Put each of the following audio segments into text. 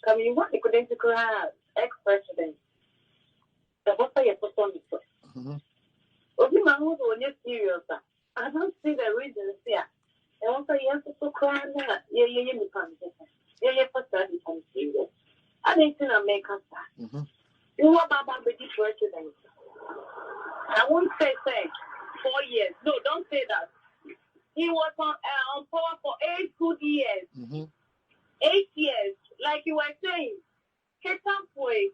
Come you want to couldn't ex-president. The what are you performing? Obi Mahmoud on your serious. I don't see the reasons here. And also, yes, to cry. Yeah, for study from serious. I didn't think I make up that. You know about the president. I won't say 4 years. No, don't say that. He was on power for 8 good years. 8 years. Like you were saying, Ketampoe,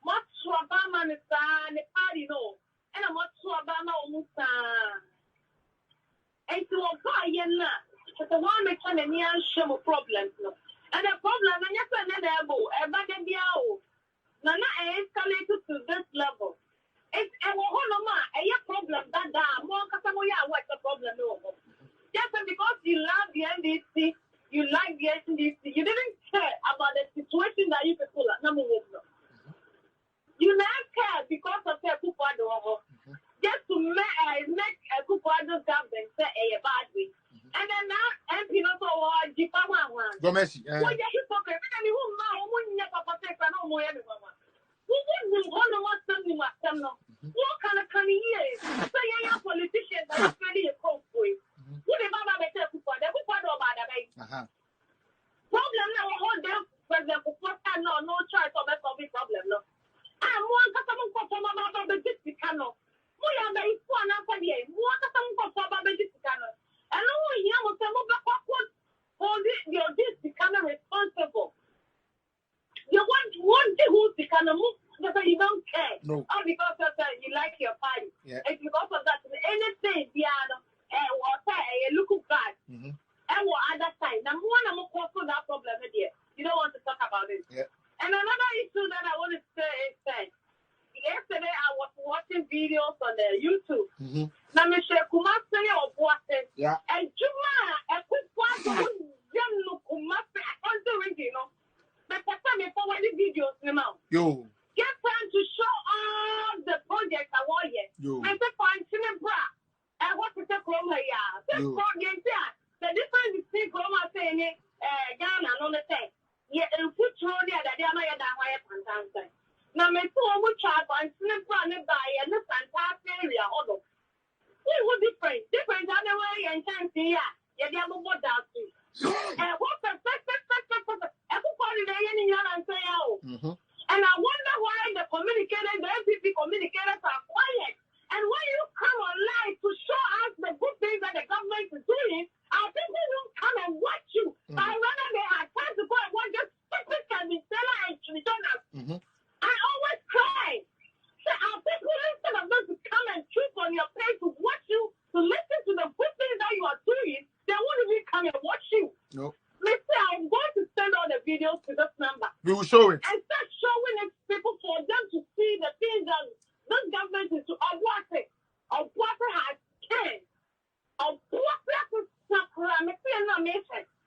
much Obama and the party, no. And I'm not sure about no and to apply but the one makes an show problems. And the problem, and yes, and Nana escalated to this level. It's a problem that more what's the problem? Just because you love the NDC, you like the NDC, you didn't care about the situation that you people are number one. You never care because of the Akufo Addo. Just to make Akufo Addo government say a bad way. And then now, MP not so Jipawa one. Gomesi. Well, yeah, hypocrite. I mean, who now wouldn't never say no more anyone. Who wouldn't want to watch something like them? What kind of years? Say, yeah, politicians are really a cold boy. Who the Baba better Akufo Addo about the way? Problem now, hold them, President Akufo no choice of a problem, no. I'm one customer for Mama Bejicano. We are very poor now for the more customer for Baba Bejicano. And no one here will come backward for your Bejicano responsible. You want the who's the kind of move because you don't care. No. Or because of that you like your party. Yeah. It's because of that anything, Diana, water, look bad. And what other time. Now, one of them for that problem here. You don't want to talk about it. Yeah. And another issue that I want to say is that yesterday I was watching videos on the YouTube. Now, Mr. Kumasi Obuasi. Yeah. And Juma, Akufo Addo, Kumasi, I can't do it, you know. But I saw me forward the videos now. Yo. Get time to show all the projects I want yet. Yo. I said, for instance, I want to take Roma here. The difference between Roma saying Ghana and all the thing. Yeah, and put through there that they are not that way fantastic. Now, my poor would try and snip run it by and the fantastic area. Although, we would different other way and can't see ya. Yeah, they have a more doubt too. And what's the everybody there in your and say, oh. And I wonder why the communicators, the MPP communicators are quiet. And when you come online to show us the good things that the government is doing, our people won't come and watch you. But rather they are trying to go and watch just stupid can be seller and Trinidad. I always cry. So our people, instead of them to come and troop on your page to watch you, to listen to the good things that you are doing, they won't even come and watch you. No. Listen, I'm going to send all the videos to this number. We will show it. And start showing it to people for them to see the things that this government is to Obuasi. Obuasi has changed. Obuasi has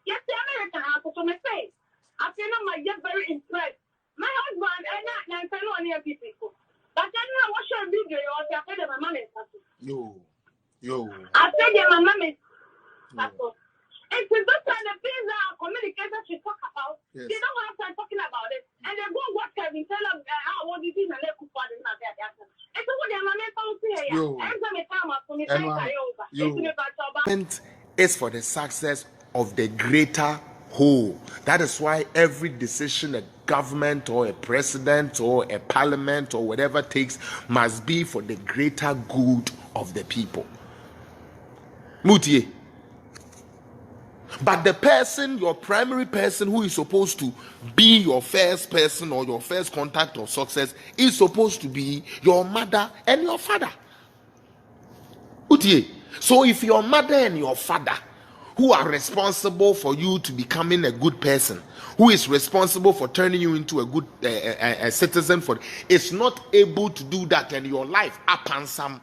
yes, the American house, so I say. I feel I'm very impressed. My husband and I know near people. But I don't watch your video or I said my mom is Yo. I said my mom is and to those kind of things that our communicators should talk about, they don't have time talking about it. And they go watch and tell them what it is and they could find it not there. And so what their mom is for the success of the greater whole. That is why every decision a government or a president or a parliament or whatever takes must be for the greater good of the people. Mutie. But the person, your primary person who is supposed to be your first person or your first contact of success is supposed to be your mother and your father. Mutie. So if your mother and your father, who are responsible for you to becoming a good person, who is responsible for turning you into a good a citizen, is not able to do that, and your life up and some.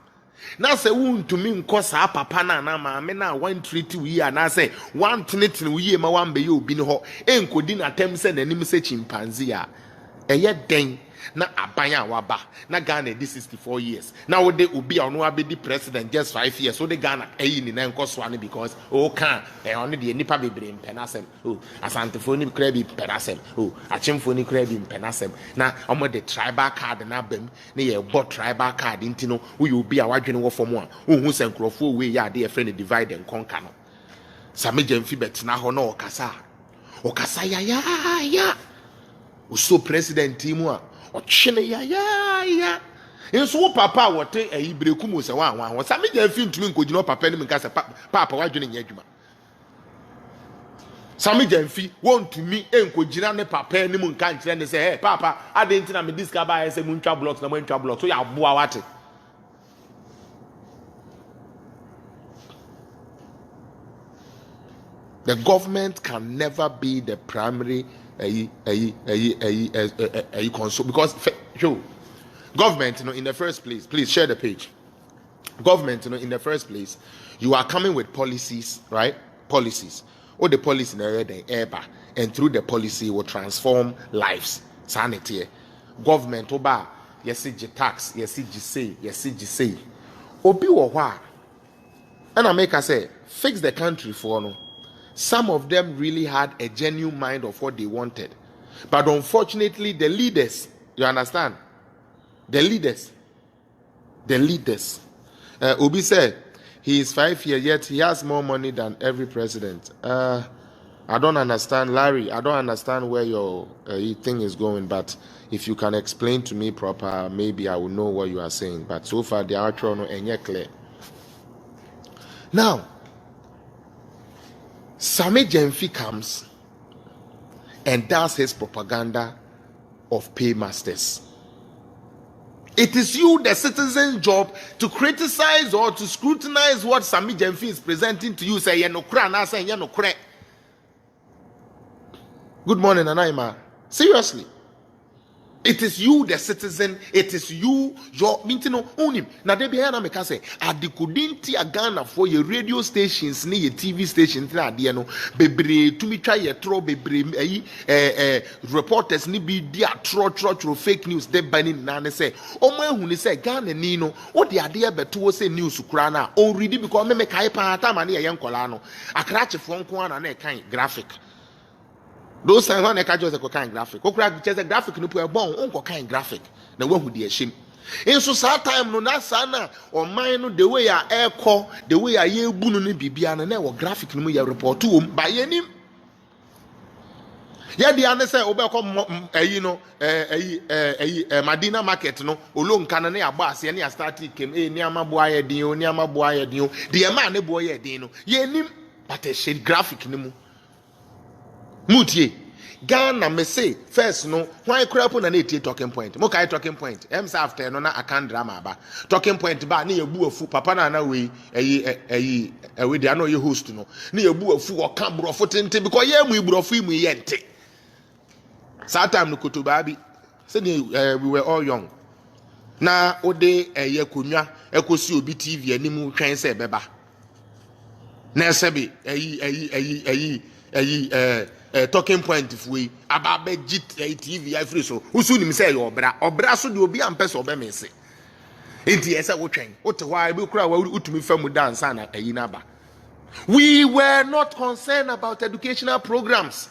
Now say to me nkosa papa na maame na one treat we and I say one tinit we ma one be you bin ho enkodi na tem say nanim say chimpanzee a eye den na abanya waba na Ghana di 64 years na wo de obi a ono abedi president just 5 years so de Ghana eyi ni na nkoso ane because o kan ono de nipa bebre mpenasem asantefo ni kra bi mpenasem achemfo ni kra bi mpenasem na omo de tribal card na bam na ye bo tribal card ntino wo ye obi a wadwene wo fom a ohun senkrofo we ya de e friend divide and conquer no Sami Jemfi betina ho na okasa ya so president timu a ochene ya enso papa wote breku mu se wan Sami Jemfi ntumi nkogino papa ni nkasa papa wadwene nya adwuma Sami Jemfi wontumi enkogina ne papa ni mu nka nkire ne se hey papa adenti na me discourse ba se mu ntwa blocks na mu ntwa blocks so ya boa wate The government can never be the primary console because government, in the first place, please share the page. Government, in the first place, you are coming with policies, right? Policies. All the policy in the air, and through the policy will transform lives. Sanity. Government, oba, yes, tax, yes, say. Obi wa. And I make us say, fix the country for no. Some of them really had a genuine mind of what they wanted. But unfortunately, the leaders, you understand? The leaders. Obi said, he is 5 years, yet he has more money than every president. I don't understand, Larry. I don't understand where your thing is going, but if you can explain to me proper, maybe I will know what you are saying. But so far, the outro no enye clear. Now, Sami Jemfi comes and does his propaganda of paymasters. It is you, the citizen's job, to criticize or to scrutinize what Sami Jemfi is presenting to you. Say, good morning, Anaima. Seriously. It is you, the citizen. It is you, your mintino onim. Na de biya na meka say, adikudinti agana for your radio stations ni your TV stations na ade no bebre tumi twa ye tro bebre reporters ni bi dia tro fake news de bani na ne say omo ehun ni say Ghana ni no o de ade beto wo say news kura na o read because me kai pa ta ma ne ye nkola no akrachefo nko ana na kan graphic. Those times when I catch us a kind graphic, a graphic no put a bon unko kind graphic. Na who the shame. In so sad time no na sana or mine the way I air call, the way I ye bunu ni bibiana na or graphic no ya report to by any. Yeah, the answer obeko Madina market no olon kana na abas ye na start came niama boy din o niama boy din o the man ne boy din no ye nim but a shade graphic ni mu Mutie Ghana me say first no why crap na na talking point mo kai talking point after no na akan drama ba talking point ba na yebu afu papa na we we dey no ye host no na yebu afu o ka brofo tente because ye mu brofo mu ye nte that time no kotoba bi say we were all young na ode ye konwa ekosi obi TV animu twen say beba na sebi talking point if we about TV I free so who soon him say obra so de obi ampese obeme se enti ese wo twen wote why be kura wa utumi famu dance na ayi na ba. We were not concerned about educational programs.